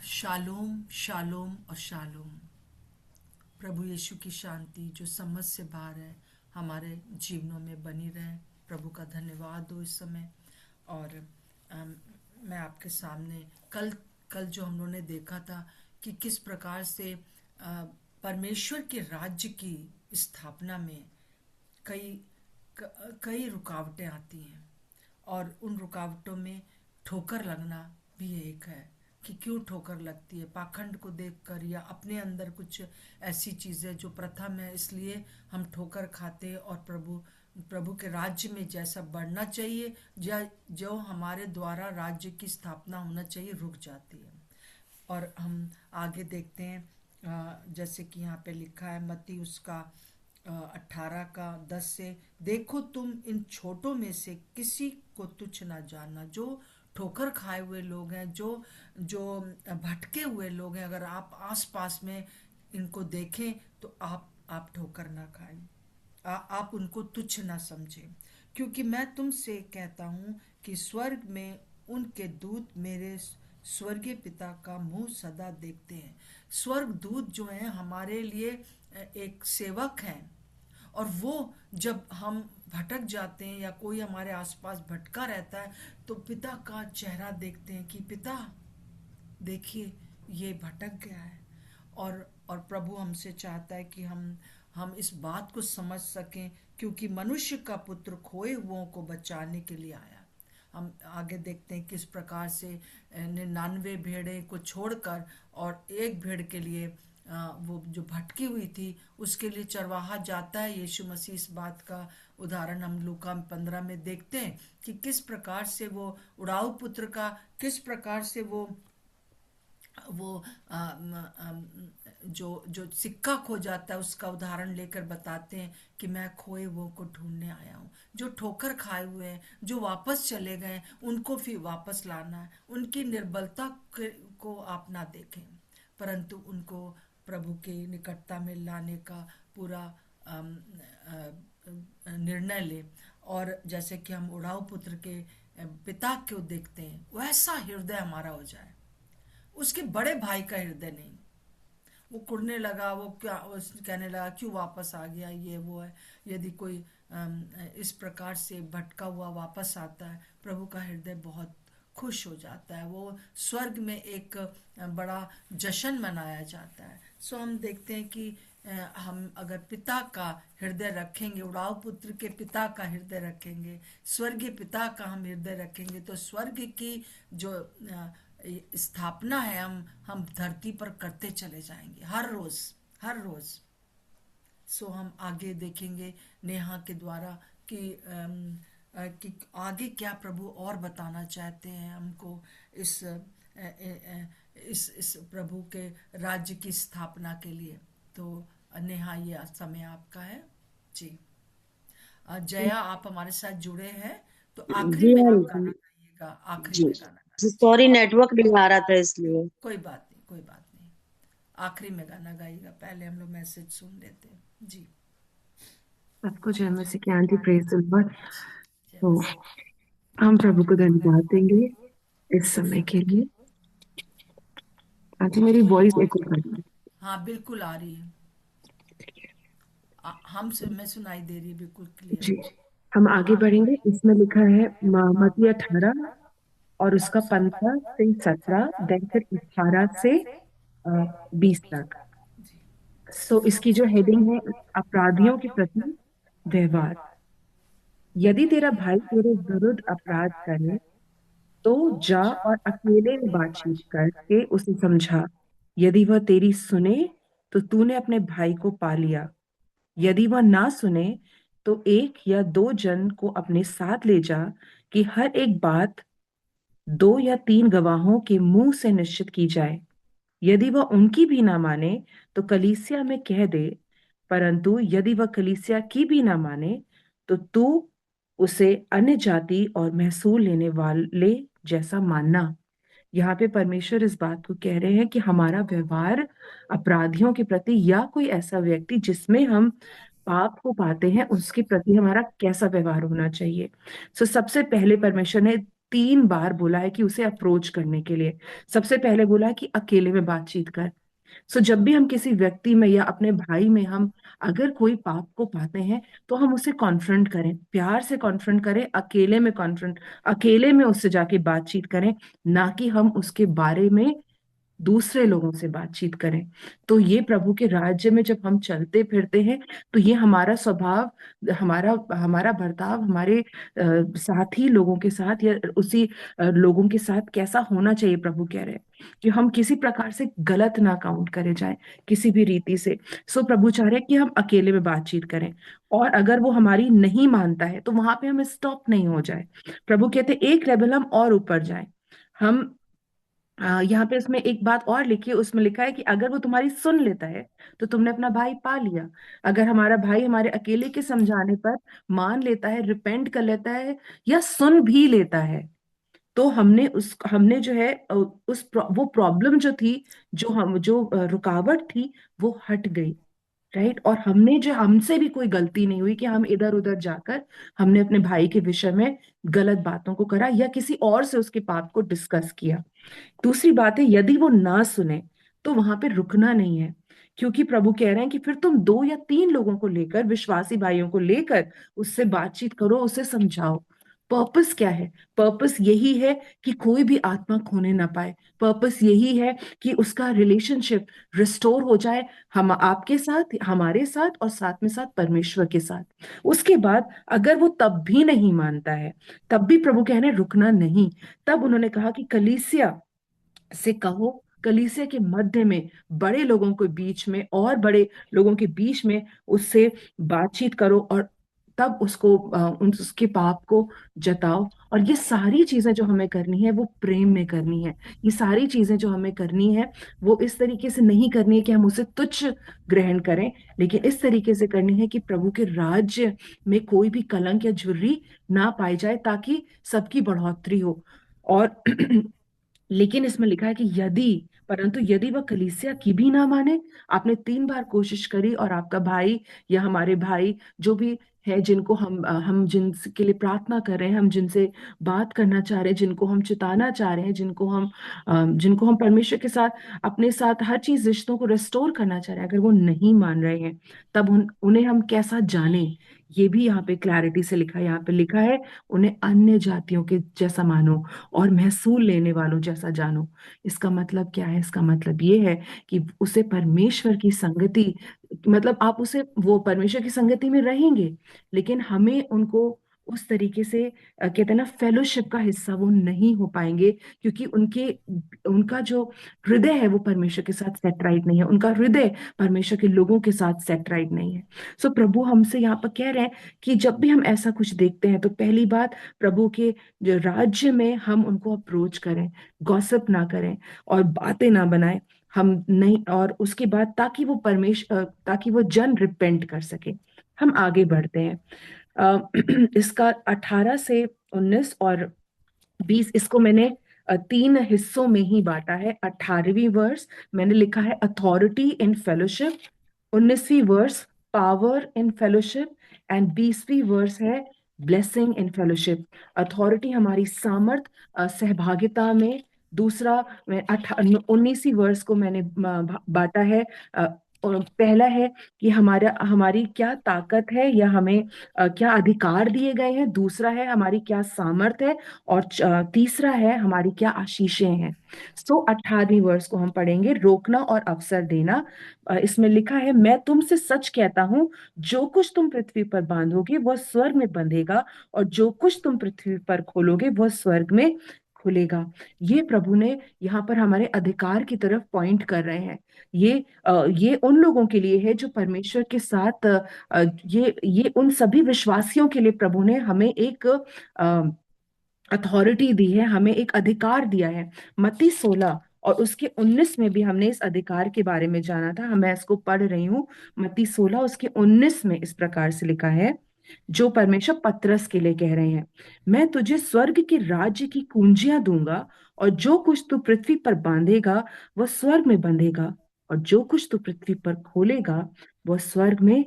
Shalom shalom और shalom. प्रभु यीशु की शांति जो समझ से बाहर है हमारे जीवनों में बनी रहे। प्रभु का धन्यवाद हो इस समय। और अम, मैं आपके सामने कल कल जो हम लोगों ने देखा था कि किस प्रकार से परमेश्वर के राज्य की स्थापना में कई कई रुकावटें आती हैं, और उन रुकावटों में ठोकर लगना भी एक है। कि क्यों ठोकर लगती है? पाखंड को देखकर, या अपने अंदर कुछ ऐसी चीजें जो प्रथम है इसलिए हम ठोकर खाते हैं, और प्रभु प्रभु के राज्य में जैसा बढ़ना चाहिए या जो हमारे द्वारा राज्य की स्थापना होना चाहिए रुक जाती है। और हम आगे देखते हैं, जैसे कि यहाँ पे लिखा है मत्ती उसका 18 का 10 से, देखो तुम इन छोटों में से किसी को तुच्छ ना जानना। जो ठोकर खाए हुए लोग हैं, जो जो भटके हुए लोग हैं, अगर आप आस पास में इनको देखें तो आप ठोकर ना खाएं। आप उनको तुच्छ ना समझें, क्योंकि मैं तुमसे कहता हूँ कि स्वर्ग में उनके दूत मेरे स्वर्गीय पिता का मुंह सदा देखते हैं। स्वर्ग दूत जो हैं हमारे लिए एक सेवक हैं, और वो जब हम भटक जाते हैं या कोई हमारे आसपास भटका रहता है तो पिता का चेहरा देखते हैं कि पिता देखिए ये भटक गया है। और प्रभु हमसे चाहता है कि हम इस बात को समझ सकें, क्योंकि मनुष्य का पुत्र खोए हुओं को बचाने के लिए आया। हम आगे देखते हैं किस प्रकार से 99 भेड़ें को छोड़कर और एक भेड़ के लिए वो जो भटकी हुई थी उसके लिए चरवाहा जाता है। यीशु मसीह इस बात का उदाहरण हम लूका 15 में देखते हैं कि किस प्रकार से वो उड़ाऊ पुत्र का, किस प्रकार से वो जो जो सिक्का खो जाता है उसका उदाहरण लेकर बताते हैं कि मैं खोए वो को ढूंढने आया हूँ। जो ठोकर खाए हुए हैं, जो वापस चले गए, उनको फिर वापस लाना है। उनकी निर्बलता को आप ना देखें, परंतु उनको प्रभु के निकटता में लाने का पूरा निर्णय ले। और जैसे कि हम उड़ाऊ पुत्र के पिता को देखते हैं, वैसा हृदय हमारा हो जाए। उसके बड़े भाई का हृदय नहीं। वो कुड़ने लगा, वो क्या कहने लगा क्यों वापस आ गया, ये वो है। यदि कोई इस प्रकार से भटका हुआ वापस आता है, प्रभु का हृदय बहुत खुश हो जाता है। वो स्वर्ग में एक बड़ा जश्न मनाया जाता है। सो हम देखते हैं कि हम अगर पिता का हृदय रखेंगे, उड़ाऊ पुत्र के पिता का हृदय रखेंगे, स्वर्गीय पिता का हम हृदय रखेंगे, तो स्वर्ग की जो स्थापना है हम धरती पर करते चले जाएंगे हर रोज, हर रोज। सो हम आगे देखेंगे नेहा के द्वारा कि आगे क्या प्रभु और बताना चाहते हैं हमको इस प्रभु के राज्य की स्थापना के लिए। तो नेहा ये समय आपका है जी। जया आप हमारे साथ जुड़े हैं, तो आखिरी जी में हाँ आप जी। गाना गाइएगा, आखिरी जी में गाना गाना। सॉरी, नेटवर्क नहीं आ रहा था इसलिए। कोई बात नहीं, कोई बात नहीं। आखिरी में गाना गाइएगा, पहले हम लोग मैसेज सुन लेते हैं जी। सबको जय मसीह की आंटी, प्रेज द लॉर्ड। जय तो मसीह। हम प्रभु को धन्यवाद देंगे इस समय के लिए। आंटी मेरी वॉइस एको कर रही है। हाँ बिल्कुल आ रही है। मैं सुनाई दे रही है बिल्कुल क्लियर। जी, हम आगे बढ़ेंगे। इसमें लिखा है मत्ती 18 और उसका 15 से 17, देन फिर 18 से 20 तक। जी। सो इसकी जो हेडिंग है, अपराधियों के प्रति व्यवहार। यदि तेरा भाई तेरे विरुद्ध अपराध करे तो जा और अकेले में बातचीत करके उसे समझा। यदि वह तेरी सुने तो तूने अपने भाई को पा लिया। यदि वह ना सुने तो एक या दो जन को अपने साथ ले जा, कि हर एक बात 2 या 3 गवाहों के मुंह से निश्चित की जाए। यदि वह उनकी भी ना माने तो कलीसिया में कह दे। परंतु यदि वह कलीसिया की भी ना माने तो तू उसे अन्य जाति और महसूल लेने वाले जैसा मानना। यहाँ पे परमेश्वर इस बात को कह रहे हैं कि हमारा व्यवहार अपराधियों के प्रति या कोई ऐसा व्यक्ति जिसमें हम पाप को पाते हैं उसके प्रति हमारा कैसा व्यवहार होना चाहिए। सबसे पहले परमेश्वर ने तीन बार बोला है कि उसे अप्रोच करने के लिए। सबसे पहले बोला है कि अकेले में बातचीत कर। सो जब भी हम किसी व्यक्ति में या अपने भाई में हम अगर कोई पाप को पाते हैं, तो हम उसे कॉन्फ्रंट करें, प्यार से कॉन्फ्रंट करें, अकेले में कॉन्फ्रंट, अकेले में उससे जाके बातचीत करें, ना कि हम उसके बारे में दूसरे लोगों से बातचीत करें। तो ये प्रभु के राज्य में जब हम चलते फिरते हैं, तो ये हमारा स्वभाव, हमारा हमारा बर्ताव हमारे साथी लोगों के साथ या उसी लोगों के साथ कैसा होना चाहिए, प्रभु कह रहे हैं कि हम किसी प्रकार से गलत ना काउंट करे जाए, किसी भी रीति से। सो प्रभु चाह रहे हैं कि हम अकेले में बातचीत करें, और अगर वो हमारी नहीं मानता है तो वहां पे हम स्टॉप नहीं हो जाए। प्रभु कहते हैं एक लेवल हम और ऊपर जाएं। हम यहाँ पे उसमें एक बात और लिखी है, उसमें लिखा है कि अगर वो तुम्हारी सुन लेता है तो तुमने अपना भाई पा लिया। अगर हमारा भाई हमारे अकेले के समझाने पर मान लेता है, रिपेंट कर लेता है, या सुन भी लेता है, तो हमने जो है वो प्रॉब्लम जो थी, जो रुकावट थी, वो हट गई। राइट। और हमने जो हमसे भी कोई गलती नहीं हुई कि हम इधर उधर जाकर हमने अपने भाई के विषय में गलत बातों को करा या किसी और से उसके पाप को डिस्कस किया। दूसरी बात है, यदि वो ना सुने तो वहां पे रुकना नहीं है, क्योंकि प्रभु कह रहे हैं कि फिर तुम दो या तीन लोगों को लेकर, विश्वासी भाइयों को लेकर उससे बातचीत करो, उसे समझाओ। पर्पस क्या है? पर्पस यही है कि कोई भी आत्मा खोने ना पाए। पर्पस यही है कि उसका रिलेशनशिप रिस्टोर हो जाए, हम आपके साथ, हमारे साथ, और साथ में साथ परमेश्वर के साथ। उसके बाद अगर वो तब भी नहीं मानता है, तब भी प्रभु कह रहे हैं रुकना नहीं। तब उन्होंने कहा कि कलीसिया से कहो, कलीसिया के मध्य में, बड़े लोगों के बीच में और बड़े लोगों के बीच में उससे बातचीत करो, और तब उसके पाप को जताओ। और ये सारी चीजें जो हमें करनी है वो प्रेम में करनी है। ये सारी चीजें जो हमें करनी है वो इस तरीके से नहीं करनी है कि हम उसे तुच्छ ग्रहण करें, लेकिन इस तरीके से करनी है कि प्रभु के राज्य में कोई भी कलंक या झुर्री ना पाई जाए, ताकि सबकी बढ़ोतरी हो। और लेकिन इसमें लिखा है कि परंतु यदि वह कलीसिया की भी ना माने, आपने तीन बार कोशिश करी और आपका भाई या हमारे भाई जो भी है, जिनको हम जिनके लिए प्रार्थना कर रहे हैं, हम जिनसे बात करना चाह रहे हैं, जिनको हम चिताना चाह रहे हैं, जिनको हम परमेश्वर के साथ, अपने साथ हर चीज, रिश्तों को रेस्टोर करना चाह रहे हैं, अगर वो नहीं मान रहे हैं, तब उन्हें हम कैसा जाने? ये भी यहाँ पे क्लैरिटी से लिखा है। यहाँ पे लिखा है, उन्हें अन्य जातियों के जैसा मानो और महसूल लेने वालों जैसा जानो। इसका मतलब क्या है? इसका मतलब ये है कि उसे परमेश्वर की संगति, मतलब आप उसे, वो परमेश्वर की संगति में रहेंगे, लेकिन हमें उनको उस तरीके से कहते हैं ना, फेलोशिप का हिस्सा वो नहीं हो पाएंगे, क्योंकि उनका जो हृदय है वो परमेश्वर के साथ सेट राइट नहीं है, उनका हृदय परमेश्वर के लोगों के साथ सेट राइट नहीं है। सो प्रभु हमसे यहाँ पर कह रहे हैं कि जब भी हम ऐसा कुछ देखते हैं, तो पहली बात, प्रभु के जो राज्य में हम उनको अप्रोच करें, गॉसिप ना करें और बातें ना बनाएं, हम नहीं। और उसके बाद ताकि वो जन रिपेंट कर सके। हम आगे बढ़ते हैं। इसका 18 से 19 और 20, इसको मैंने तीन हिस्सों में ही बांटा है। 18वीं वर्स मैंने लिखा है अथॉरिटी इन फेलोशिप, 19वीं verse power in fellowship, and 20वीं वर्स है ब्लेसिंग इन फेलोशिप। अथॉरिटी हमारी सामर्थ, सहभागिता में। दूसरा, मैं 19वीं वर्स को मैंने बांटा है, और पहला है कि हमारी क्या ताकत है, या हमें क्या अधिकार दिए गए हैं। दूसरा है हमारी क्या सामर्थ है, और तीसरा है हमारी क्या आशीषें हैं। सो 18वीं वर्स को हम पढ़ेंगे, रोकना और अवसर देना। इसमें लिखा है, मैं तुमसे सच कहता हूं, जो कुछ तुम पृथ्वी पर बांधोगे वह स्वर्ग में बंधेगा, और जो कुछ तुम पृथ्वी पर खोलोगे वह स्वर्ग में खुलेगा। ये प्रभु ने यहाँ पर हमारे अधिकार की तरफ पॉइंट कर रहे हैं। ये उन लोगों के लिए है जो परमेश्वर के साथ, ये उन सभी विश्वासियों के लिए प्रभु ने हमें एक अथॉरिटी दी है, हमें एक अधिकार दिया है। मत्ती 16 और उसके 19 में भी हमने इस अधिकार के बारे में जाना था। मैं इसको पढ़ रही हूँ। मत्ती 16 उसके 19 में इस प्रकार से लिखा है, जो परमेश्वर पतरस के लिए कह रहे हैं, मैं तुझे स्वर्ग के राज्य की कुंजियां दूंगा, और जो कुछ तू पृथ्वी पर बांधेगा वह स्वर्ग में बंधेगा, और जो कुछ तू पृथ्वी पर खोलेगा वह स्वर्ग में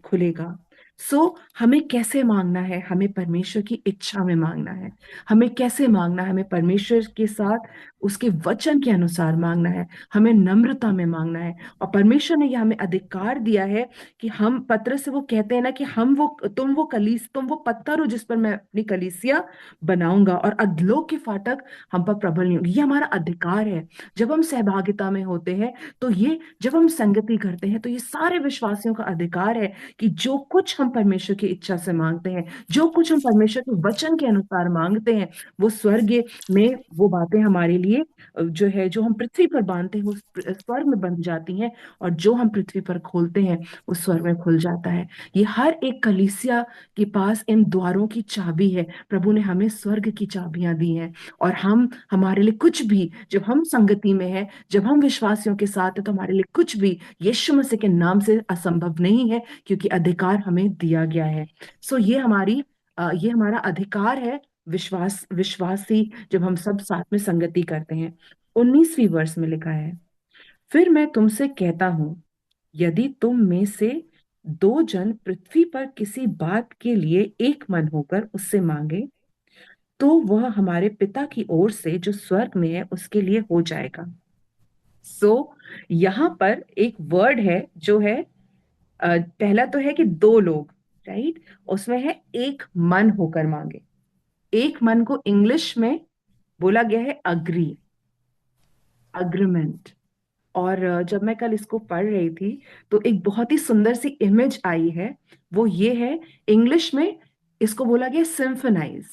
खुलेगा। सो हमें कैसे मांगना है? हमें परमेश्वर की इच्छा में मांगना है। हमें कैसे मांगना है? हमें परमेश्वर के साथ उसके वचन के अनुसार मांगना है। हमें नम्रता में मांगना है। और परमेश्वर ने यह हमें अधिकार दिया है कि हम, पत्र से वो कहते हैं ना कि हम वो, तुम वो पत्थर हो जिस पर मैं अपनी कलीसिया बनाऊंगा, और अधलोक के फाटक हम पर प्रबल नहीं होंगे। ये हमारा अधिकार है। जब हम सहभागिता में होते हैं, तो ये, जब हम संगति करते हैं, तो ये सारे विश्वासियों का अधिकार है कि जो कुछ हम परमेश्वर की इच्छा से मांगते हैं, जो कुछ हम परमेश्वर के वचन के अनुसार मांगते हैं, वो स्वर्ग में वो बातें हमारे लिए जो है, जो हम पृथ्वी पर बांधते हैं वो स्वर्ग में बंध जाती हैं, और जो हम पृथ्वी पर खोलते हैं वो स्वर्ग में खुल जाता है। ये हर एक कलीसिया के पास इन द्वारों की चाबी है। प्रभु ने हमें स्वर्ग की चाबियां दी हैं, और हम, हमारे लिए कुछ भी, जब हम संगति में है, जब हम विश्वासियों के साथ है, तो हमारे लिए कुछ भी यीशु मसीह के नाम से असंभव नहीं है, क्योंकि अधिकार हमें दिया गया है। सो ये हमारा अधिकार है। विश्वासी जब हम सब साथ में संगति करते हैं। 19वीं वर्ष में लिखा है, फिर मैं तुमसे कहता हूं, यदि तुम में से दो जन पृथ्वी पर किसी बात के लिए एक मन होकर उससे मांगे, तो वह हमारे पिता की ओर से जो स्वर्ग में है उसके लिए हो जाएगा। सो यहाँ पर एक वर्ड है जो है, पहला तो है कि दो लोग, राइट। उसमें है एक मन होकर मांगे। एक मन को इंग्लिश में बोला गया है अग्री, अग्रीमेंट। और जब मैं कल इसको पढ़ रही थी, तो एक बहुत ही सुंदर सी इमेज आई है। वो ये है, इंग्लिश में इसको बोला गया सिम्फनाइज।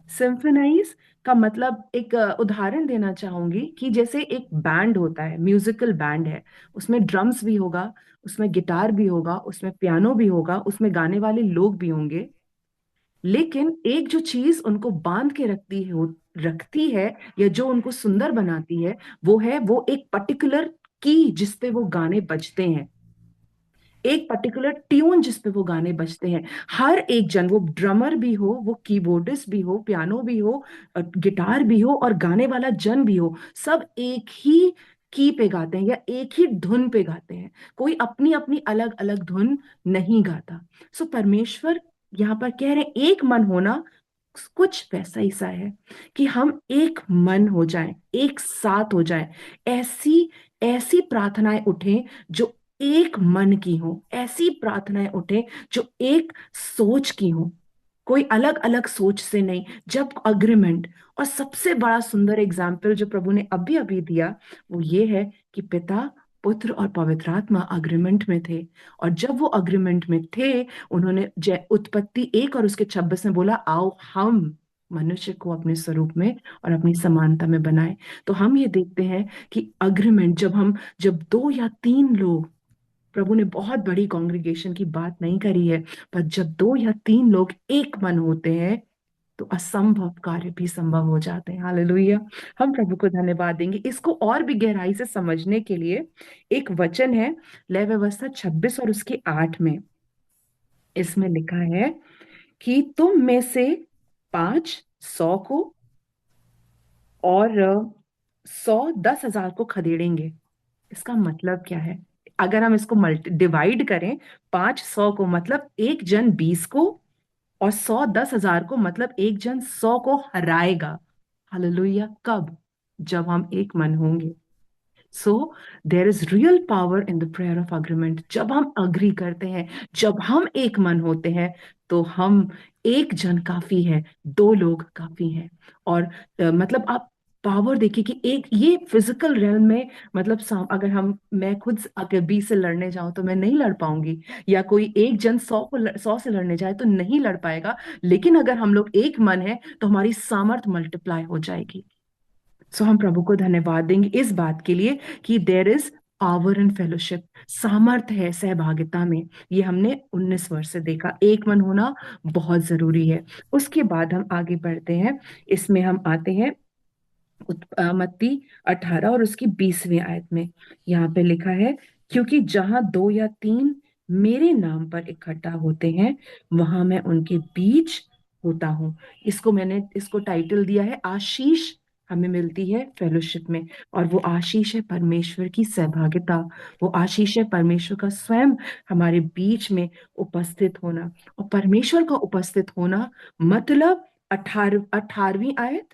सिम्फनाइज का मतलब, एक उदाहरण देना चाहूंगी कि जैसे एक बैंड होता है, म्यूजिकल बैंड है, उसमें ड्रम्स भी होगा, उसमें गिटार भी होगा, उसमें पियानो भी होगा, उसमें गाने वाले लोग भी होंगे। लेकिन एक जो चीज उनको बांध के रखती है, या जो उनको सुंदर बनाती है, वो एक पर्टिकुलर की जिसपे वो गाने बजते हैं, एक पर्टिकुलर ट्यून जिसपे वो गाने बजते हैं। हर एक जन, वो ड्रमर भी हो, वो कीबोर्डिस्ट भी हो, पियानो भी हो, गिटार भी हो, और गाने वाला जन भी हो, सब एक ही की पे गाते हैं, या एक ही धुन पे गाते हैं। कोई अपनी अपनी अलग अलग धुन नहीं गाता। सो परमेश्वर यहाँ पर कह रहे हैं, एक मन होना कुछ वैसा ही सा है कि हम एक मन हो जाएं, एक साथ हो जाएं। ऐसी ऐसी प्रार्थनाएं उठें जो एक मन की हो, ऐसी प्रार्थनाएं उठें जो एक सोच की हो, कोई अलग अलग सोच से नहीं, जब अग्रीमेंट। और सबसे बड़ा सुंदर एग्जाम्पल जो प्रभु ने अभी अभी दिया, वो ये है कि पिता, पुत्र और पवित्र आत्मा अग्रीमेंट में थे। और जब वो अग्रीमेंट में थे, उन्होंने जय उत्पत्ति 1 और उसके 26 में बोला, आओ हम मनुष्य को अपने स्वरूप में और अपनी समानता में बनाए। तो हम ये देखते हैं कि अग्रीमेंट, जब दो या तीन लोग, प्रभु ने बहुत बड़ी कॉन्ग्रिगेशन की बात नहीं करी है, पर जब दो या तीन लोग एक मन होते हैं, तो असंभव कार्य भी संभव हो जाते हैं। हालेलुया। हम प्रभु को धन्यवाद देंगे। इसको और भी गहराई से समझने के लिए एक वचन है, लय व्यवस्था 26 और उसके 8 में। इसमें लिखा है कि तुम में से 5 100 को, और 100 10,000 को खदेड़ेंगे। इसका मतलब क्या है? अगर हम इसको मल्टी डिवाइड करें, 5 100 को मतलब एक जन 20 को, और 100 10,000 को मतलब एक जन 100 को हराएगा। हालेलुया। कब? जब हम एक मन होंगे। So there is real power in the prayer of agreement. जब हम अग्री करते हैं, जब हम एक मन होते हैं, तो हम, एक जन काफी है, दो लोग काफी हैं। और मतलब आप पावर देखिए कि एक ये फिजिकल रेल में, मतलब अगर मैं खुद अगर 20 से लड़ने जाऊं तो मैं नहीं लड़ पाऊंगी, या कोई एक जन 100 से लड़ने जाए तो नहीं लड़ पाएगा। लेकिन अगर हम लोग एक मन है, तो हमारी सामर्थ मल्टीप्लाई हो जाएगी। सो हम प्रभु को धन्यवाद देंगे इस बात के लिए कि there is power in fellowship, सामर्थ है सहभागिता में। ये हमने 19 वर्ष से देखा, एक मन होना बहुत जरूरी है। उसके बाद हम आगे बढ़ते हैं। इसमें हम आते हैं मत्ती 18 और उसकी 20वीं आयत में। यहाँ पे लिखा है, क्योंकि जहां दो या तीन मेरे नाम पर इकट्ठा होते हैं, वहां मैं उनके बीच होता हूं। इसको टाइटल दिया है, आशीष हमें मिलती है फेलोशिप में। और वो आशीष है परमेश्वर की सहभागिता, वो आशीष है परमेश्वर का स्वयं हमारे बीच में उपस्थित होना। और परमेश्वर का उपस्थित होना मतलब 18वीं आयत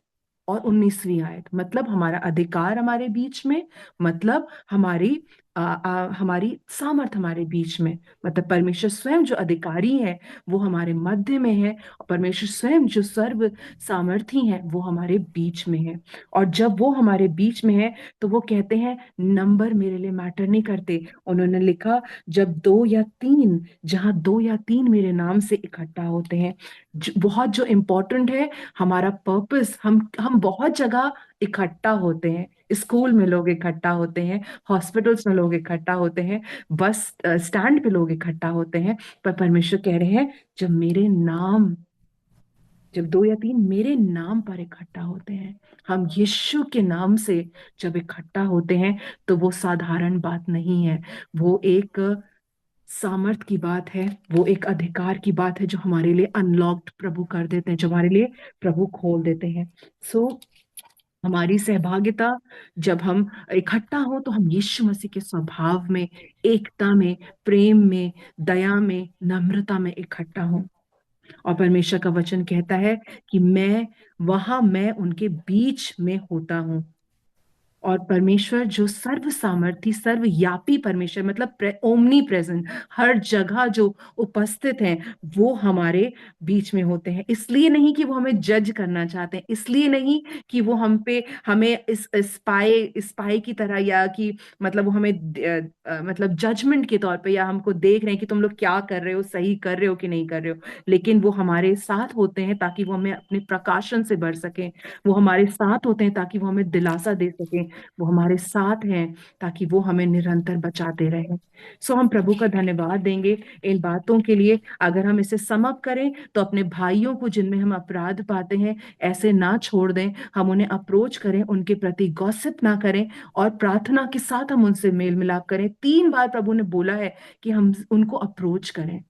और 19वीं आयत, मतलब हमारा अधिकार हमारे बीच में, मतलब हमारी सामर्थ हमारे बीच में। मतलब परमेश्वर स्वयं जो अधिकारी है वो हमारे मध्य में है, और परमेश्वर स्वयं जो सर्व सामर्थी है वो हमारे बीच में है। और जब वो हमारे बीच में है तो वो कहते हैं नंबर मेरे लिए मैटर नहीं करते। उन्होंने लिखा जब दो या तीन, जहां दो या तीन मेरे नाम से इकट्ठा होते हैं, बहुत जो इम्पोर्टेंट है हमारा पर्पस, हम बहुत जगह इकट्ठा होते हैं। स्कूल में लोग इकट्ठा होते हैं, हॉस्पिटल्स में लोग इकट्ठा होते हैं, बस स्टैंड पे लोग इकट्ठा होते हैं। पर परमेश्वर कह रहे हैं जब दो या तीन मेरे नाम पर इकट्ठा होते हैं, हम यीशु के नाम से जब इकट्ठा होते हैं, तो वो साधारण बात नहीं है। वो एक सामर्थ की बात है, वो एक अधिकार की बात है जो हमारे लिए अनलॉक्ड प्रभु कर देते हैं, जो हमारे लिए प्रभु खोल देते हैं। सो हमारी सहभागिता, जब हम इकट्ठा हो तो हम यीशु मसीह के स्वभाव में, एकता में, प्रेम में, दया में, नम्रता में इकट्ठा हो। और परमेश्वर का वचन कहता है कि मैं उनके बीच में होता हूं। और परमेश्वर जो सर्व सामर्थी सर्वव्यापी परमेश्वर, मतलब ओमनी प्रेजेंट, हर जगह जो उपस्थित हैं, वो हमारे बीच में होते हैं। इसलिए नहीं कि वो हमें जज करना चाहते हैं, इसलिए नहीं कि वो हमें इस स्पाई की तरह, या कि मतलब वो हमें मतलब जजमेंट के तौर पे, या हमको देख रहे हैं कि तुम लोग क्या कर रहे हो, सही कर रहे हो कि नहीं कर रहे हो। लेकिन वो हमारे साथ होते हैं ताकि वो हमें अपने प्रकाशन से भर सकें। वो हमारे साथ होते हैं ताकि वो हमें दिलासा दे सकें। वो हमारे साथ हैं ताकि वो हमें निरंतर बचाते रहें। सो हम प्रभु का धन्यवाद देंगे इन बातों के लिए। अगर हम इसे समअप करें तो अपने भाइयों को जिनमें हम अपराध पाते हैं, ऐसे ना छोड़ दें, हम उन्हें अप्रोच करें, उनके प्रति गॉसिप ना करें, और प्रार्थना के साथ हम उनसे मेल मिलाप करें। 3 बार प्रभु ने बोला है कि हम उनको अप्रोच करें।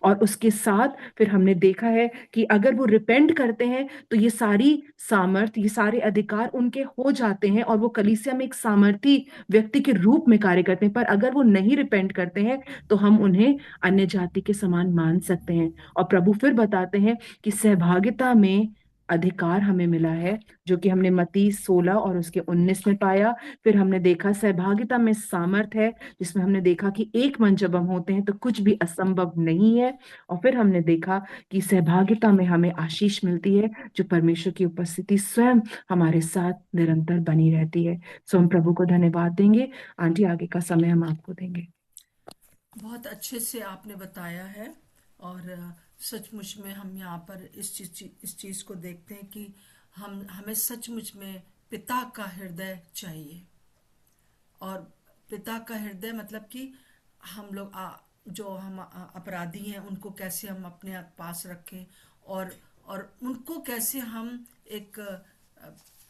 और उसके साथ फिर हमने देखा है कि अगर वो रिपेंट करते हैं तो ये सारी सामर्थ, ये सारे अधिकार उनके हो जाते हैं, और वो कलीसिया में एक सामर्थी व्यक्ति के रूप में कार्य करते हैं। पर अगर वो नहीं रिपेंट करते हैं तो हम उन्हें अन्य जाति के समान मान सकते हैं। और प्रभु फिर बताते हैं कि सहभागिता में अधिकार हमें मिला है, जो कि हमने मत्ती 16 और उसके 19 में पाया। फिर हमने देखा सहभागिता में सामर्थ है, जिसमें हमने देखा कि एक मन जब हम होते हैं तो कुछ भी असंभव नहीं है। और फिर हमने देखा कि सहभागिता में हमें आशीष मिलती है, जो परमेश्वर की उपस्थिति स्वयं हमारे साथ निरंतर बनी रहती है। सो हम प्रभु को धन्यवाद देंगे। आंटी, आगे का समय हम आपको देंगे। बहुत अच्छे से आपने बताया है। और सचमुच में हम यहाँ पर इस चीज को देखते हैं कि हमें सचमुच में पिता का हृदय चाहिए। और पिता का हृदय मतलब कि हम लोग जो हम अपराधी हैं उनको कैसे हम अपने पास रखें, और उनको कैसे हम एक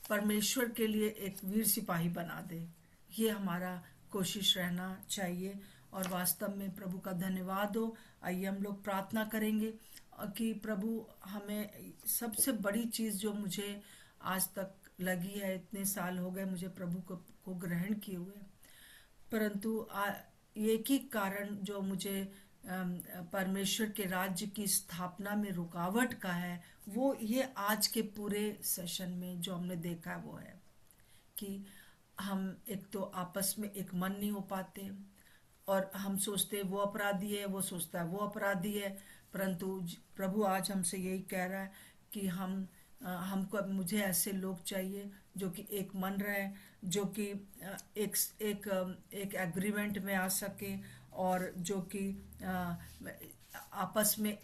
परमेश्वर के लिए एक वीर सिपाही बना दें। ये हमारा कोशिश रहना चाहिए। और वास्तव में प्रभु का धन्यवाद हो। आइए हम लोग प्रार्थना करेंगे कि प्रभु हमें सबसे बड़ी चीज़ जो मुझे आज तक लगी है, इतने साल हो गए मुझे प्रभु को ग्रहण किए हुए, परंतु एक ही कारण जो मुझे परमेश्वर के राज्य की स्थापना में रुकावट का है, वो ये आज के पूरे सेशन में जो हमने देखा वो है कि हम एक तो आपस में एक मन नहीं हो पाते, और हम सोचते हैं वो अपराधी है, वो सोचता है वो अपराधी है। परंतु प्रभु आज हमसे यही कह रहा है कि हमको मुझे ऐसे लोग चाहिए जो कि एक मन रहे, जो कि एक एक एक एग्रीमेंट में आ सके, और जो कि आपस में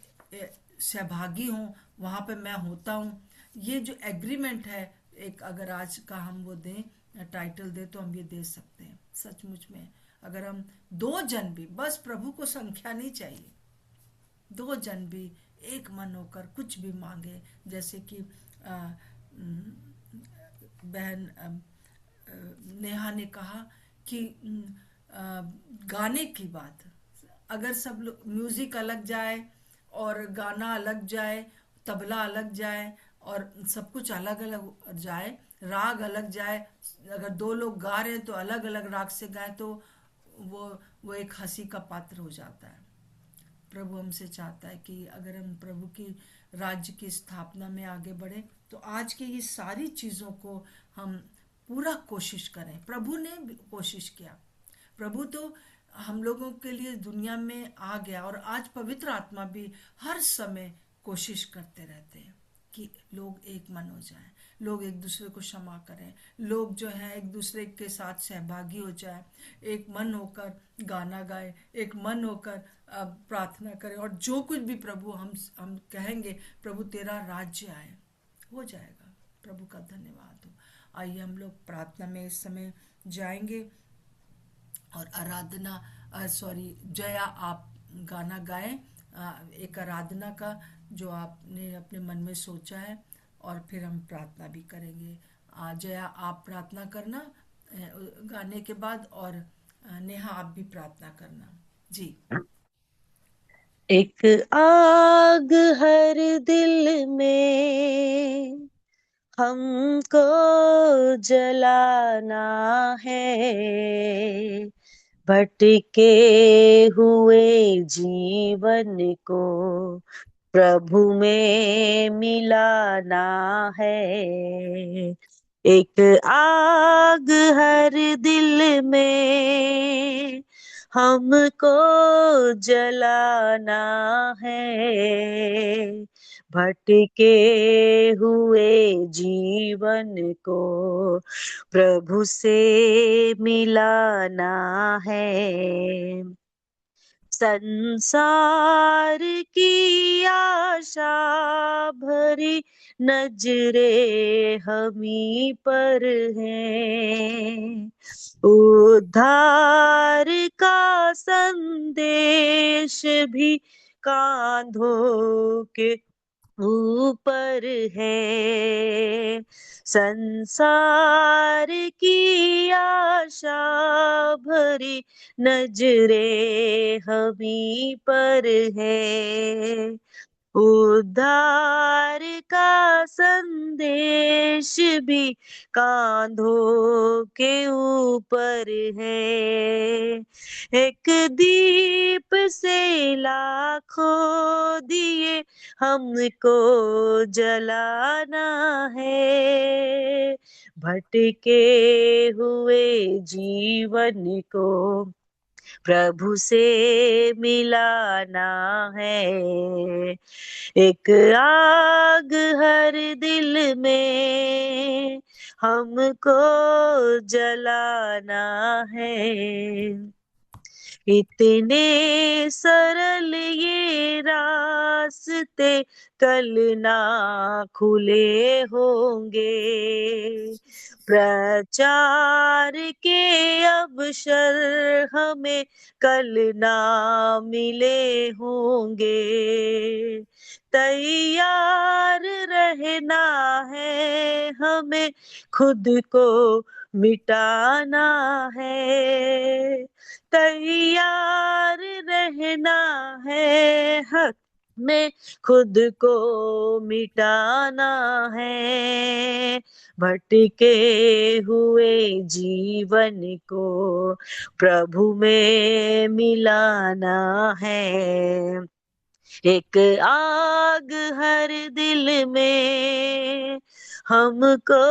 सहभागी हों। वहाँ पे मैं होता हूँ, ये जो एग्रीमेंट है, एक अगर आज का हम वो दें, टाइटल दे, तो हम ये दे सकते हैं सचमुच में। अगर हम 2 जन भी, बस प्रभु को संख्या नहीं चाहिए, 2 जन भी एक मन होकर कुछ भी मांगे, जैसे कि बहन नेहा ने कहा कि गाने की बात, अगर सब म्यूजिक अलग जाए और गाना अलग जाए, तबला अलग जाए, और सब कुछ अलग अलग जाए, राग अलग जाए। अगर दो लोग गा रहे हैं तो अलग अलग राग से गाए, तो वो वो एक हंसी का पात्र हो जाता है। प्रभु हमसे चाहता है कि अगर हम प्रभु की राज्य की स्थापना में आगे बढ़े, तो आज के ये सारी चीज़ों को हम पूरा कोशिश करें। प्रभु ने भी कोशिश किया। प्रभु तो हम लोगों के लिए दुनिया में आ गया, और आज पवित्र आत्मा भी हर समय कोशिश करते रहते हैं कि लोग एक मन हो जाएं, लोग एक दूसरे को क्षमा करें, लोग जो है एक दूसरे के साथ सहभागी हो जाए, एक मन होकर गाना गाए, एक मन होकर प्रार्थना करें, और जो कुछ भी प्रभु हम कहेंगे, प्रभु तेरा राज्य आए, हो जाएगा। प्रभु का धन्यवाद हो। आइए हम लोग प्रार्थना में इस समय जाएंगे, और आराधना, सॉरी, जया आप गाना गाएं, एक आराधना का जो आपने अपने मन में सोचा है, और फिर हम प्रार्थना भी करेंगे। जया आप प्रार्थना करना गाने के बाद, और नेहा आप भी प्रार्थना करना। जी। एक आग हर दिल में हमको जलाना है, भटके हुए जीवन को प्रभु में मिलाना है। एक आग हर दिल में हमको जलाना है, भटके हुए जीवन को प्रभु से मिलाना है। संसार की आशा भरी नजरे हमी पर हैं, उद्धार का संदेश भी कांधों के ऊपर है। संसार की आशा भरी नजरे हमी पर है, उद्धार का संदेश भी कांधों के ऊपर है। एक दीप से लाखों दिए हमको जलाना है, भटके हुए जीवन को प्रभु से मिलाना है। एक आग हर दिल में हमको जलाना है। इतने सरल ये रास्ते कल ना खुले होंगे, प्रचार के अवसर हमें कल ना मिले होंगे। तैयार रहना है हमें, खुद को मिटाना है। तैयार रहना है हमें, खुद को मिटाना है। भटके हुए जीवन को प्रभु में मिलाना है। एक आग हर दिल में हमको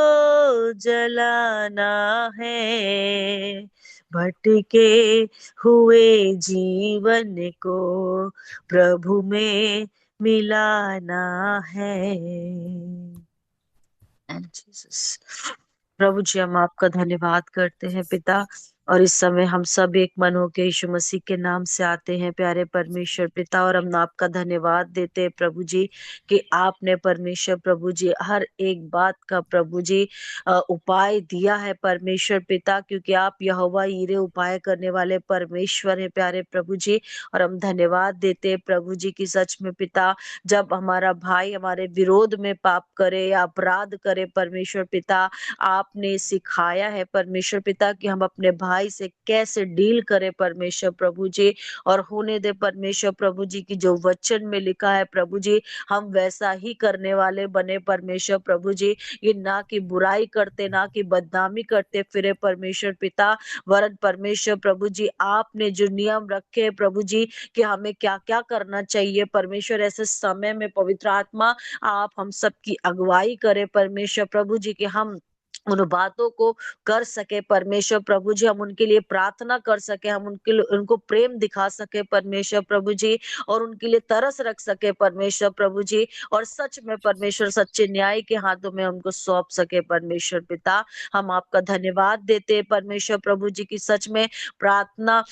जलाना है, भटके हुए जीवन को प्रभु में मिलाना है। जीसस। प्रभु जी, हम आपका धन्यवाद करते हैं पिता, और इस समय हम सब एक मन होकर यीशु मसीह के नाम से आते हैं प्यारे परमेश्वर पिता, और हम आपका धन्यवाद देते हैं प्रभु जी कि आपने परमेश्वर प्रभु जी हर एक बात का प्रभु जी उपाय दिया है परमेश्वर पिता, क्योंकि आप यहोवा यीरे उपाय करने वाले परमेश्वर है प्यारे प्रभु जी। और हम धन्यवाद देते हैं प्रभु जी की सच में पिता, जब हमारा भाई हमारे विरोध में पाप करे या अपराध करे परमेश्वर पिता, आपने सिखाया है परमेश्वर पिता कि हम अपने भाई भाई से कैसे डील करे परमेश्वर प्रभु जी, और होने दे परमेश्वर प्रभु जी की जो वचन में लिखा है प्रभु जी, हम वैसा ही करने वाले बने परमेश्वर प्रभु जी। ये ना कि बुराई करते, ना कि बदनामी करते फिरे परमेश्वर पिता, वरन परमेश्वर प्रभु जी आपने जो नियम रखे हैं प्रभु जी कि हमें क्या क्या करना चाहिए परमेश्वर, ऐसे समय में पवित्र आत्मा आप हम सबकी अगुवाई करें परमेश्वर प्रभु जी, कि हम उन बातों को कर सके परमेश्वर प्रभु जी, हम उनके लिए प्रार्थना कर सके, हम उनके लिए उनको प्रेम दिखा सके परमेश्वर प्रभु जी, और उनके लिए तरस रख सके परमेश्वर प्रभु जी, और सच में परमेश्वर सच्चे न्याय के हाथों में उनको सौंप सके परमेश्वर पिता। हम आपका धन्यवाद देते हैं परमेश्वर प्रभु जी की सच में प्रार्थना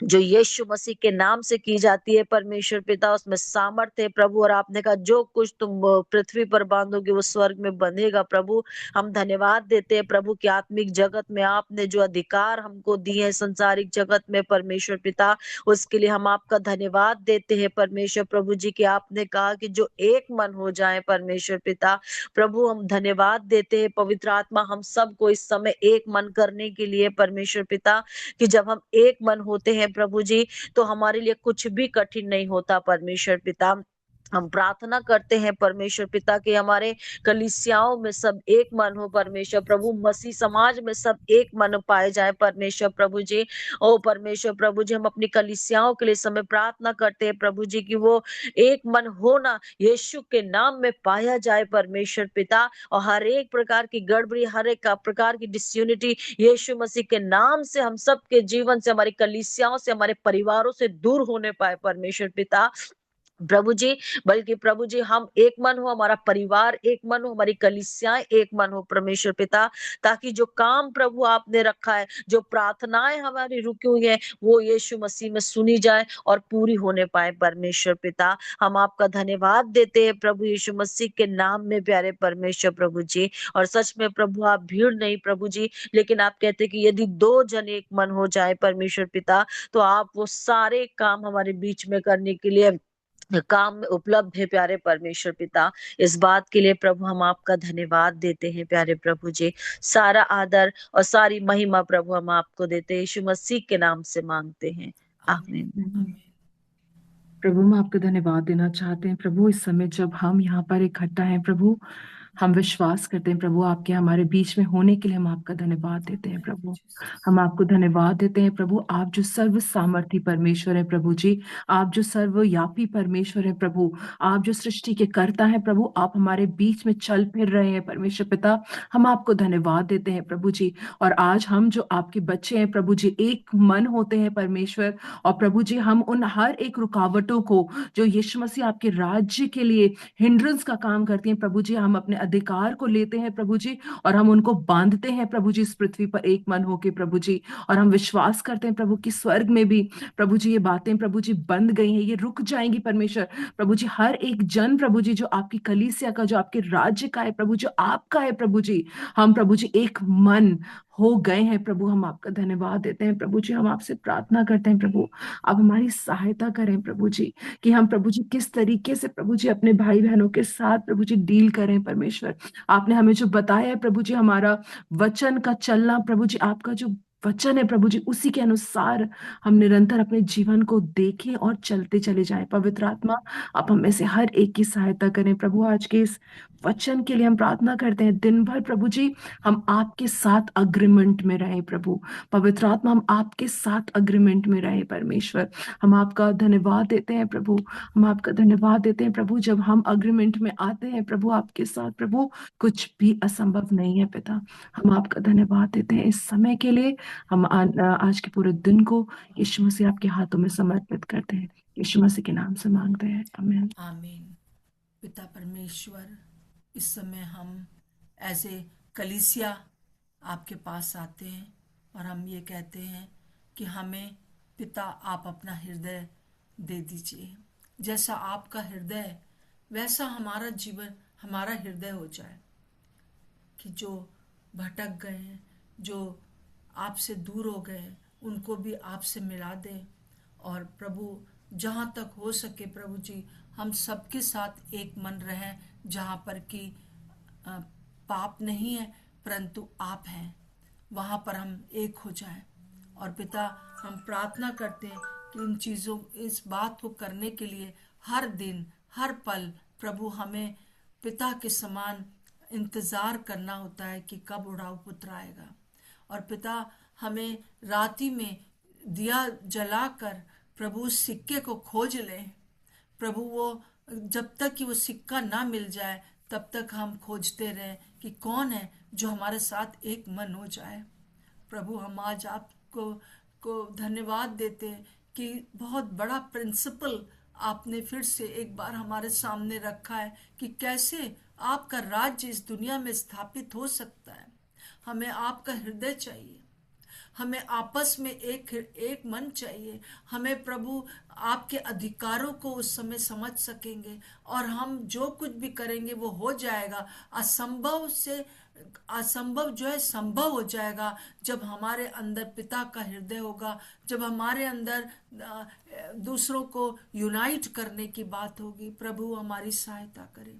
जो यीशु मसीह के नाम से की जाती है परमेश्वर पिता, उसमें सामर्थ्य है प्रभु, और आपने कहा जो कुछ तुम पृथ्वी पर बांधोगे वो स्वर्ग में बंधेगा प्रभु। हम धन्यवाद देते हैं प्रभु कि आत्मिक जगत में आपने जो अधिकार हमको दिए हैं संसारिक जगत में परमेश्वर पिता, उसके लिए हम आपका धन्यवाद देते हैं परमेश्वर प्रभु जी, कि आपने कहा कि जो एक मन हो जाए परमेश्वर पिता प्रभु, हम धन्यवाद देते हैं पवित्र आत्मा हम सबको इस समय एक मन करने के लिए परमेश्वर पिता, कि जब हम एक मन होते हैं प्रभु जी तो हमारे लिए कुछ भी कठिन नहीं होता परमेश्वर पिता। हम प्रार्थना करते हैं परमेश्वर पिता कि हमारे कलीसियाओं में सब एक मन हो परमेश्वर प्रभु, मसीह समाज में सब एक मन पाए जाए परमेश्वर प्रभु जी। ओ परमेश्वर प्रभु जी, हम अपनी कलीसियाओं के लिए समय प्रार्थना करते हैं प्रभु जी कि वो एक मन होना यीशु के नाम में पाया जाए परमेश्वर पिता, और हर एक प्रकार की गड़बड़ी, हर एक प्रकार की डिसयूनिटी यीशु मसीह के नाम से हम सबके जीवन से, हमारी कलीसियाओं से, हमारे परिवारों से दूर होने पाए परमेश्वर पिता प्रभु जी। बल्कि प्रभु जी हम एक मन हो, हमारा परिवार एक मन हो, हमारी कलीसियाएं एक मन हो परमेश्वर पिता, ताकि जो काम प्रभु आपने रखा है, जो प्रार्थनाएं हमारी रुकी हुई है, वो यीशु मसीह में सुनी जाए और पूरी होने पाए परमेश्वर पिता। हम आपका धन्यवाद देते हैं प्रभु यीशु मसीह के नाम में प्यारे परमेश्वर प्रभु जी। और सच में प्रभु आप भीड़ नहीं प्रभु जी, लेकिन आप कहते हैं कि यदि दो जन एक मन हो जाए परमेश्वर पिता, तो आप वो सारे काम हमारे बीच में करने के लिए काम में उपलब्ध है प्यारे परमेश्वर पिता। इस बात के लिए प्रभु हम आपका धन्यवाद देते हैं प्यारे प्रभु जी। सारा आदर और सारी महिमा प्रभु हम आपको देते हैं, यीशु मसीह के नाम से मांगते हैं, आमीन। आमीन। प्रभु हम आपका धन्यवाद देना चाहते हैं प्रभु, इस समय जब हम यहाँ पर इकट्ठा हैं प्रभु, हम विश्वास करते हैं प्रभु आपके हमारे बीच में होने के लिए हम आपका धन्यवाद देते हैं प्रभु। हम आपको धन्यवाद देते हैं प्रभु, आप जो सर्व सामर्थी परमेश्वर है प्रभु जी, आप जो सर्वव्यापी परमेश्वर है प्रभु, आप जो सृष्टि के कर्ता है प्रभु, आप हमारे बीच में चल फिर रहे हैं परमेश्वर पिता। हम आपको धन्यवाद देते हैं प्रभु जी। और आज हम जो आपके बच्चे हैं प्रभु जी, एक मन होते हैं परमेश्वर, और प्रभु जी हम उन हर एक रुकावटों को जो यीशु मसीह आपके राज्य के लिए हिंड्रेंस का काम करती हैं प्रभु जी, हम अपने अधिकार को लेते हैं प्रभु जी, और हम उनको बांधते हैं प्रभु जी इस पृथ्वी पर एक मन होके प्रभु जी। और हम विश्वास करते हैं प्रभु कि स्वर्ग में भी प्रभु जी ये बातें प्रभु जी बंद गई हैं, ये रुक जाएंगी परमेश्वर प्रभु जी। हर एक जन प्रभु जी जो आपकी कलीसिया का, जो आपके राज्य का है प्रभु, जो आपका है प्रभु जी, हम प्रभु जी एक मन हो गए हैं प्रभु। हम आपका धन्यवाद देते हैं प्रभु जी, हम आपसे प्रार्थना करते हैं प्रभु आप हमारी सहायता करें प्रभु जी, कि हम प्रभु जी किस तरीके से प्रभु जी अपने भाई बहनों के साथ प्रभु जी डील करें परमेश्वर। आपने हमें जो बताया है प्रभु जी, हमारा वचन का चलना प्रभु जी, आपका जो वचन है प्रभु जी, उसी के अनुसार हम निरंतर अपने जीवन को देखें और चलते चले जाएं। पवित्र आत्मा आप हमें से हर एक की सहायता करें प्रभु। आज के इस वचन के लिए हम प्रार्थना करते हैं, दिन भर प्रभु जी हम आपके साथ अग्रीमेंट में रहें प्रभु। पवित्र आत्मा हम आपके साथ अग्रीमेंट में रहें परमेश्वर। हम आपका धन्यवाद देते हैं प्रभु, हम आपका धन्यवाद देते हैं प्रभु, जब हम अग्रीमेंट में आते हैं प्रभु आपके साथ प्रभु, कुछ भी असंभव नहीं है पिता। हम आपका धन्यवाद देते हैं इस समय के लिए। हम आज के पूरे दिन को यीशु मसीह आपके हाथों में समर्पित करते हैं, यीशु मसीह के नाम से मांगते हैं, आमीन। आमीन। पिता परमेश्वर, इस समय हम ऐसे कलीसिया आपके पास आते हैं और हम ये कहते हैं कि हमें पिता आप अपना हृदय दे दीजिए। जैसा आपका हृदय है वैसा हमारा जीवन, हमारा हृदय हो जाए, कि जो भटक गए हैं, जो आपसे दूर हो गए हैं, उनको भी आपसे मिला दें। और प्रभु जहाँ तक हो सके प्रभु जी हम सबके साथ एक मन रहें, जहाँ पर कि पाप नहीं है परंतु आप हैं, वहाँ पर हम एक हो जाएं। और पिता, हम प्रार्थना करते हैं कि इन चीज़ों, इस बात को करने के लिए हर दिन हर पल प्रभु हमें पिता के समान इंतज़ार करना होता है कि कब उड़ाऊ पुत्र आएगा। और पिता, हमें राति में दिया जलाकर प्रभु उस सिक्के को खोज लें। प्रभु, वो जब तक कि वो सिक्का ना मिल जाए तब तक हम खोजते रहें कि कौन है जो हमारे साथ एक मन हो जाए। प्रभु, हम आज आपको धन्यवाद देते हैं कि बहुत बड़ा प्रिंसिपल आपने फिर से एक बार हमारे सामने रखा है कि कैसे आपका राज्य इस दुनिया में स्थापित हो सकता है। हमें आपका हृदय चाहिए, हमें आपस में एक मन चाहिए। हमें प्रभु आपके अधिकारों को उस समय समझ सकेंगे और हम जो कुछ भी करेंगे वो हो जाएगा। असंभव जो है संभव हो जाएगा जब हमारे अंदर पिता का हृदय होगा, जब हमारे अंदर दूसरों को यूनाइट करने की बात होगी। प्रभु, हमारी सहायता करें,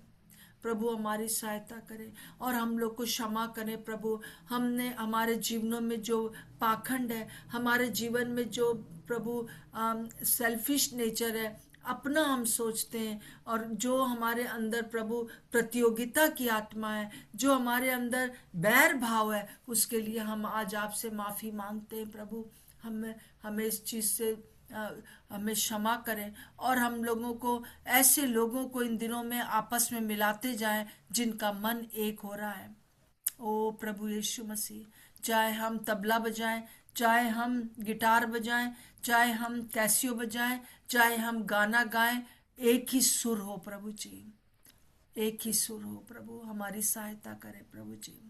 प्रभु हमारी सहायता करें और हम लोग को क्षमा करें। प्रभु, हमने हमारे जीवनों में जो पाखंड है, हमारे जीवन में जो प्रभु सेल्फिश नेचर है, अपना हम सोचते हैं, और जो हमारे अंदर प्रभु प्रतियोगिता की आत्मा है, जो हमारे अंदर बैर भाव है, उसके लिए हम आज आपसे माफ़ी मांगते हैं। प्रभु, हमें इस चीज़ से हमें क्षमा करें और हम लोगों को, ऐसे लोगों को इन दिनों में आपस में मिलाते जाएं जिनका मन एक हो रहा है। ओ प्रभु यीशु मसीह, चाहे हम तबला बजाएं, चाहे हम गिटार बजाएं, चाहे हम कैसियो बजाएं, चाहे हम गाना गाएं, एक ही सुर हो प्रभु जी, एक ही सुर हो। प्रभु, हमारी सहायता करें प्रभु जी।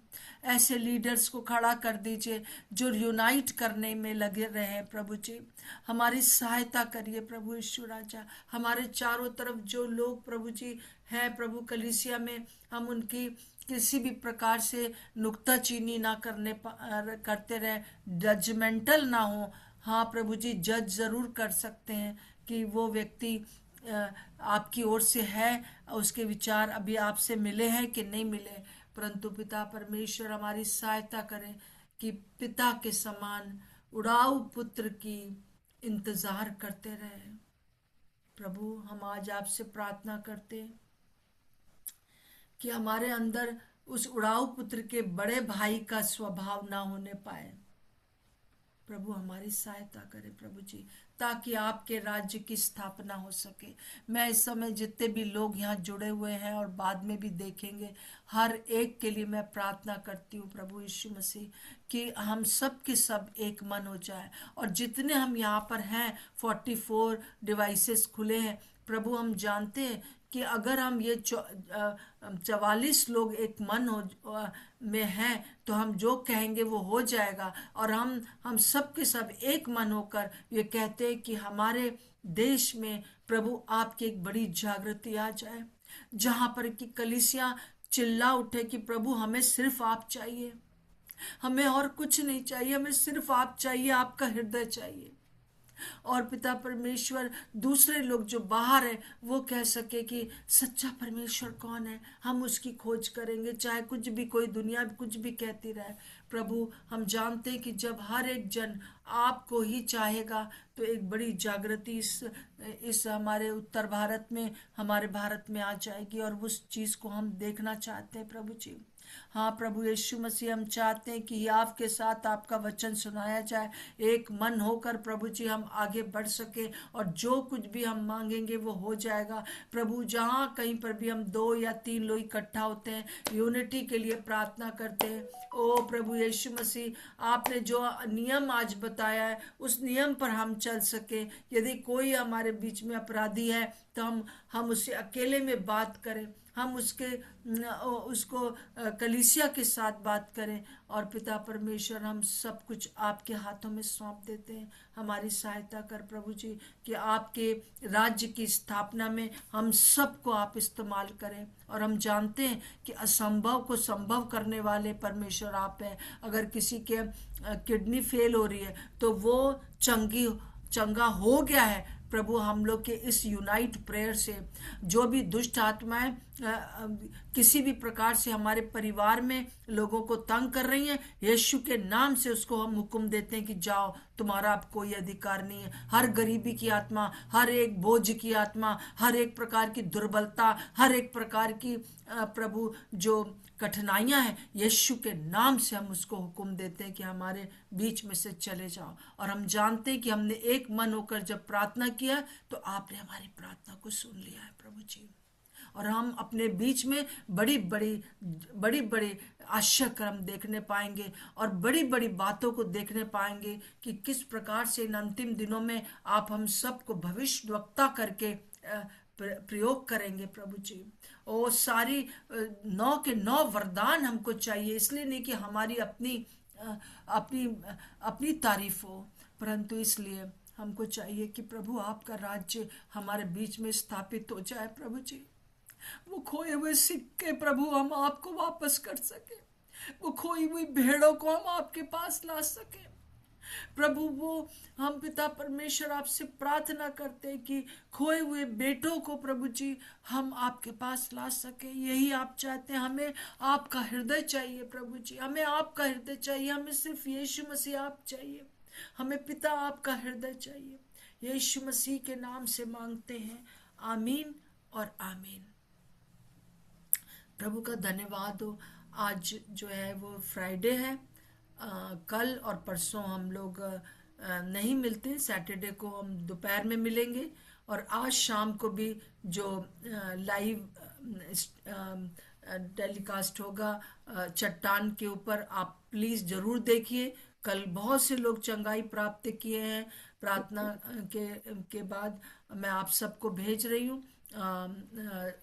ऐसे लीडर्स को खड़ा कर दीजिए जो यूनाइट करने में लगे रहे हैं प्रभु जी। हमारी सहायता करिए प्रभु यीशु राजा। हमारे चारों तरफ जो लोग प्रभु जी हैं प्रभु कलीसिया में, हम उनकी किसी भी प्रकार से नुक्ताचीनी ना करते रहे, जजमेंटल ना हो। हाँ प्रभु जी, जज जरूर कर सकते हैं कि वो व्यक्ति आपकी ओर से है, उसके विचार अभी आपसे मिले हैं कि नहीं मिले, परंतु पिता परमेश्वर हमारी सहायता करें कि पिता के समान उड़ाऊ पुत्र की इंतजार करते रहे। प्रभु, हम आज आपसे प्रार्थना करते हैं कि हमारे अंदर उस उड़ाऊ पुत्र के बड़े भाई का स्वभाव ना होने पाए। प्रभु, हमारी सहायता करें प्रभु जी, ताकि आपके राज्य की स्थापना हो सके। मैं इस समय जितने भी लोग यहाँ जुड़े हुए हैं और बाद में भी देखेंगे, हर एक के लिए मैं प्रार्थना करती हूँ प्रभु यीशु मसीह कि हम सब के सब एक मन हो जाए। और जितने हम यहाँ पर हैं, 44 डिवाइसेस खुले हैं प्रभु, हम जानते हैं कि अगर हम ये 44 लोग एक मन में हैं तो हम जो कहेंगे वो हो जाएगा। और हम सब के सब एक मन होकर ये कहते हैं कि हमारे देश में प्रभु आपकी एक बड़ी जागृति आ जाए, जहाँ पर कि कलीसिया चिल्ला उठे कि प्रभु हमें सिर्फ आप चाहिए, हमें और कुछ नहीं चाहिए, हमें सिर्फ आप चाहिए, आपका हृदय चाहिए। और पिता परमेश्वर, दूसरे लोग जो बाहर है वो कह सके कि सच्चा परमेश्वर कौन है, हम उसकी खोज करेंगे, चाहे कुछ भी कोई दुनिया कुछ भी कहती रहे। प्रभु, हम जानते हैं कि जब हर एक जन आपको ही चाहेगा तो एक बड़ी जागृति इस हमारे उत्तर भारत में, हमारे भारत में आ जाएगी, और उस चीज़ को हम देखना चाहते हैं प्रभु जी। हाँ प्रभु यीशु मसीह, हम चाहते हैं कि आपके साथ आपका वचन सुनाया जाए, एक मन होकर प्रभु जी हम आगे बढ़ सके, और जो कुछ भी हम मांगेंगे वो हो जाएगा। प्रभु, जहाँ कहीं पर भी हम 2 या 3 लोग इकट्ठा होते हैं, यूनिटी के लिए प्रार्थना करते हैं। ओ प्रभु यीशु मसीह, आपने जो नियम आज बताया है उस नियम पर हम चल सके। यदि कोई हमारे बीच में अपराधी है तो हम उससे अकेले में बात करें, हम उसको कलीसिया के साथ बात करें। और पिता परमेश्वर, हम सब कुछ आपके हाथों में सौंप देते हैं। हमारी सहायता कर प्रभु जी कि आपके राज्य की स्थापना में हम सबको आप इस्तेमाल करें। और हम जानते हैं कि असंभव को संभव करने वाले परमेश्वर आप हैं। अगर किसी के किडनी फेल हो रही है तो वो चंगा हो गया है, प्रभु हम लोग के इस यूनाइट प्रेयर से जो भी दुष्ट आत्माएं किसी भी प्रकार से हमारे परिवार में लोगों को तंग कर रही हैं, यीशु के नाम से उसको हम हुक्म देते हैं कि जाओ, तुम्हारा अब कोई अधिकार नहीं है। हर गरीबी की आत्मा, हर एक बोझ की आत्मा, हर एक प्रकार की दुर्बलता, हर एक प्रकार की प्रभु जो कठिनाइयां हैं, यीशु के नाम से हम उसको हुक्म देते हैं कि हमारे बीच में से चले जाओ। और हम जानते हैं कि हमने एक मन होकर जब प्रार्थना किया तो आपने हमारी प्रार्थना को सुन लिया है प्रभु जी। और हम अपने बीच में बड़ी बड़ी आश्चर्य कर्म देखने पाएंगे और बड़ी बड़ी बातों को देखने पाएंगे कि किस प्रकार से इन अंतिम दिनों में आप हम सबको भविष्यवक्ता करके प्रयोग करेंगे प्रभु जी। और सारी 9 के 9 वरदान हमको चाहिए, इसलिए नहीं कि हमारी अपनी तारीफ हो, परंतु इसलिए हमको चाहिए कि प्रभु आपका राज्य हमारे बीच में स्थापित हो जाए प्रभु जी। वो खोए हुए सिक्के प्रभु हम आपको वापस कर सके, वो खोई हुई भेड़ों को हम आपके पास ला सके प्रभु। वो हम पिता परमेश्वर आपसे प्रार्थना करते हैं कि खोए हुए बेटों को प्रभु जी हम आपके पास ला सके। यही आप चाहते हैं, हमें आपका हृदय चाहिए प्रभु जी, हमें आपका हृदय चाहिए, हमें सिर्फ यीशु मसीह आप चाहिए, हमें पिता आपका हृदय चाहिए। यीशु मसीह के नाम से मांगते हैं, आमीन और आमीन। प्रभु का धन्यवाद हो। आज जो है वो फ्राइडे है, कल और परसों हम लोग नहीं मिलते, सैटरडे को हम दोपहर में मिलेंगे। और आज शाम को भी जो लाइव टेलीकास्ट होगा चट्टान के ऊपर, आप प्लीज जरूर देखिए। कल बहुत से लोग चंगाई प्राप्त किए हैं प्रार्थना के बाद। मैं आप सबको भेज रही हूँ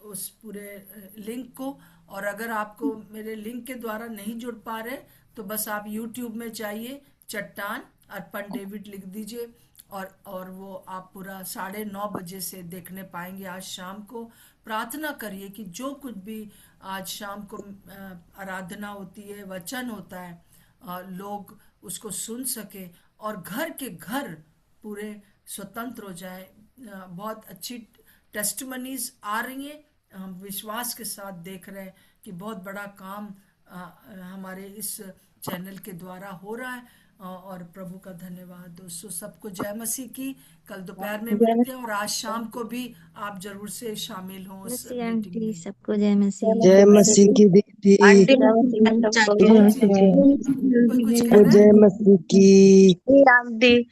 उस पूरे लिंक को। और अगर आपको मेरे लिंक के द्वारा नहीं जुड़ पा रहे तो बस आप YouTube में जाइए, चट्टान अर्पण डेविड लिख दीजिए और वो आप पूरा 9:30 बजे से देखने पाएंगे। आज शाम को प्रार्थना करिए कि जो कुछ भी आज शाम को आराधना होती है, वचन होता है, लोग उसको सुन सके और घर के घर पूरे स्वतंत्र हो जाए। बहुत अच्छी टेस्टमनीज आ रही हैं, हम विश्वास के साथ देख रहे हैं कि बहुत बड़ा काम हमारे इस चैनल के द्वारा हो रहा है। और प्रभु का धन्यवाद दोस्तों। सबको जय मसीह की। कल दोपहर में मिलते हैं और आज शाम को भी आप जरूर से शामिल हों उस मीटिंग में। सबको जय मसीह। जय मसीह की दीदी, आंटी कोई कुछ कह रहा है? जय मसीह की आंटी,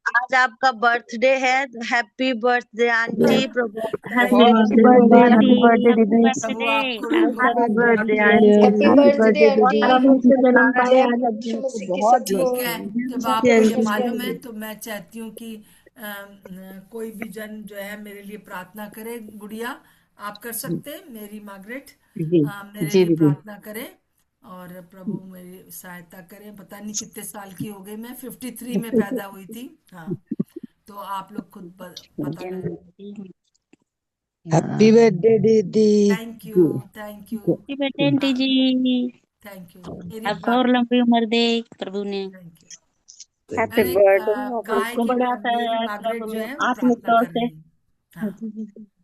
आज आपका बर्थडे है। Happy birthday aunty. प्रभु ठीक है, जब आपको ये मालूम है तो मैं चाहती हूँ कि कोई भी जन जो है मेरे लिए प्रार्थना करे। गुड़िया आप कर सकते हैं, मेरी मार्गरेट मेरे लिए प्रार्थना करे और प्रभु मेरी सहायता करें। पता नहीं कितने साल की हो गई, मैं 53 में पैदा हुई थी। हाँ, तो आप लोग खुद पता करें। हैप्पी बर्थडे दीदी। Thank you happy birthday aunty ji, thank you. आपको और लंबी उम्र दे प्रभु ने। Happy birthday. मेरी मार्गरेट जो है प्रार्थना कर रही है। हाँ,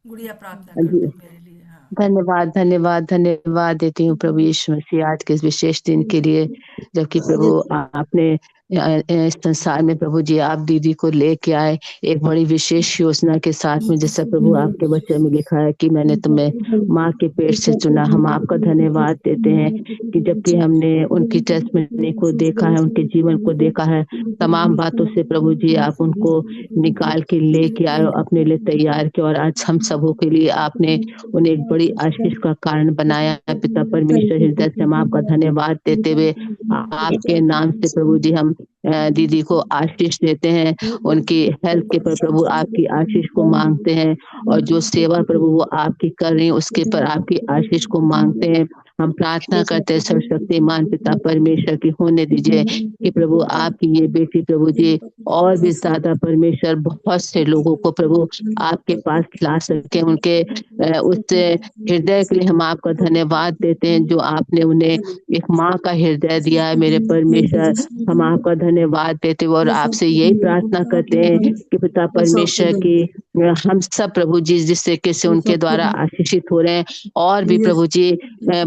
गुड़िया प्रार्थना करते मेरे लिए। धन्यवाद धन्यवाद धन्यवाद देती हूँ प्रभु यीशु मसीह आज के इस विशेष दिन के लिए, जबकि प्रभु आपने इस संसार में प्रभु जी आप दीदी को लेके आए एक बड़ी विशेष योजना के साथ में, जैसा प्रभु आपके वचन में लिखा है कि मैंने तुम्हें माँ के पेट से चुना। हम आपका धन्यवाद देते हैं कि जबकि हमने उनकी टेस्टमनी को देखा है, उनके जीवन को देखा है, तमाम बातों से प्रभु जी आप उनको निकाल के लेके आए, अपने लिए तैयार किया और आज हम सबों के लिए आपने उन्हें एक बड़ी आशीष का कारण बनाया है। पिता परमेश्वर हृदय से हम आपका धन्यवाद देते हुए आपके नाम से प्रभु जी हम दीदी को आशीष देते हैं। उनकी हेल्थ के पर प्रभु आपकी आशीष को मांगते हैं और जो सेवा प्रभु वो आपकी कर रही है उसके पर आपकी आशीष को मांगते हैं। हम प्रार्थना करते हैं सर्वशक्तिमान पिता परमेश्वर की होने दीजिए कि प्रभु आपकी ये बेटी प्रभु जी और भी ज्यादा परमेश्वर बहुत से लोगों को प्रभु आपके पास ला सके। उनके उस हृदय के लिए हम आपका धन्यवाद देते हैं जो आपने उन्हें एक माँ का हृदय दिया है मेरे परमेश्वर। हम आपका धन्यवाद देते हैं और आपसे यही प्रार्थना करते हैं कि पिता परमेश्वर की हम सब प्रभु जी जिस तरीके से उनके द्वारा आशीषित हो रहे हैं और भी प्रभु जी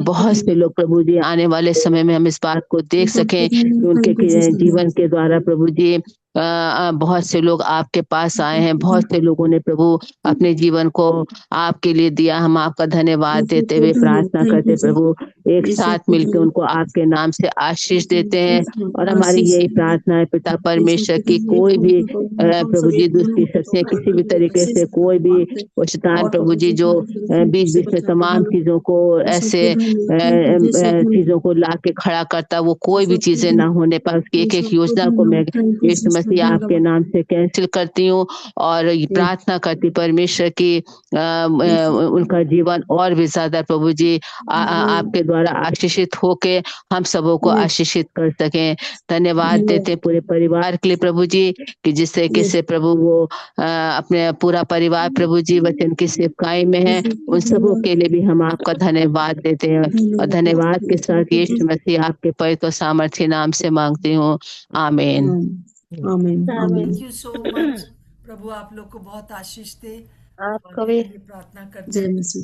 बहुत से लोग प्रभु जी आने वाले समय में हम इस बात को देख सकें कि उनके जीवन के द्वारा प्रभु जी बहुत से लोग आपके पास आए हैं, बहुत से लोगों ने प्रभु अपने जीवन को आपके लिए दिया। हम आपका धन्यवाद देते हुए प्रार्थना करते प्रभु एक साथ मिलकर उनको आपके नाम से आशीष देते हैं। और हमारी यही प्रार्थना है पिता परमेश्वर की कोई भी प्रभु जी दूसरी शक्तियां किसी भी तरीके से कोई भी शैतान प्रभु जी जो बीच बीच में तमाम चीजों को ऐसे चीजों को ला के खड़ा करता, वो कोई भी चीजें ना होने पाए उसकी एक एक योजना को मैं यीशु मसीह आपके नाम से कैंसिल करती हूँ और प्रार्थना करती परमेश्वर की उनका जीवन और भी ज्यादा प्रभु जी आपके द्वारा आशीषित होके हम सबों को आशीषित कर सकें। धन्यवाद देते पूरे परिवार के लिए प्रभु जी कि जिस तरीके से प्रभु वो अपने पूरा परिवार प्रभु जी वचन की सेवकाई में है, उन सबों के लिए भी हम आपका धन्यवाद देते हैं और धन्यवाद के साथ यीशु मसीह आपके पवित्र सामर्थ्य नाम से मांगती हूँ, आमीन। Thank you so much. प्रभु आप लोग को बहुत आशीष दे। आपको भी ये प्रार्थना करते हैं। जय मसीह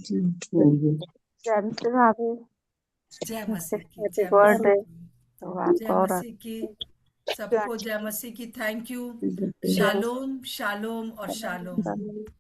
भाभी, जय मसीह की, हैप्पी जय बर्थडे। मसीह की, तो जय आपको और मसीह की, सबको जय मसीह की। Thank you. शालोम शालोम और शालोम।